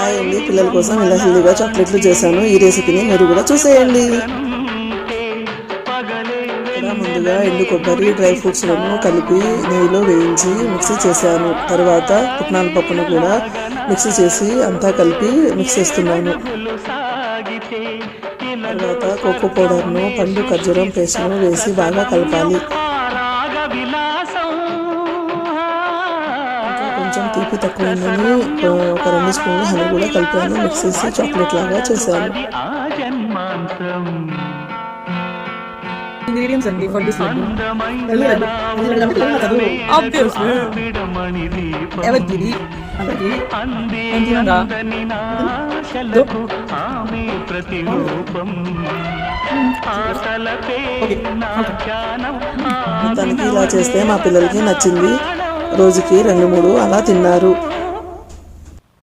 Hi అండి, పిల్లల కోసం ఇలా హెల్దీగా చాక్లెట్లు చేశాను. ఈ రెసిపీని మీరు కూడా చూసేయండి. ఇక్కడ ముందుగా ఎండు కొబ్బరి డ్రై ఫ్రూట్స్లను కలిపి నెయ్యిలో వేయించి మిక్సీ చేశాను. తర్వాత పుట్నాల పప్పును కూడా మిక్సీ చేసి అంతా కలిపి మిక్స్ చేస్తున్నాను. తర్వాత కోకో పౌడర్ను, పండు ఖర్జూరం పేస్ట్ను వేసి బాగా కలపాలి. కొంచెం తీపి తక్కువైందని ఒక 2 స్పూన్లు హనీ కూడా కలిపాను. మిక్స్ చేసి చాక్లెట్ లాగా చేశాను. Ingredients and for this laddu. Obviously. Evergiri. మొత్తానికి ఇలా చేస్తే మా పిల్లలకి నచ్చింది. రోజుకి 2-3 అలా తిన్నారు.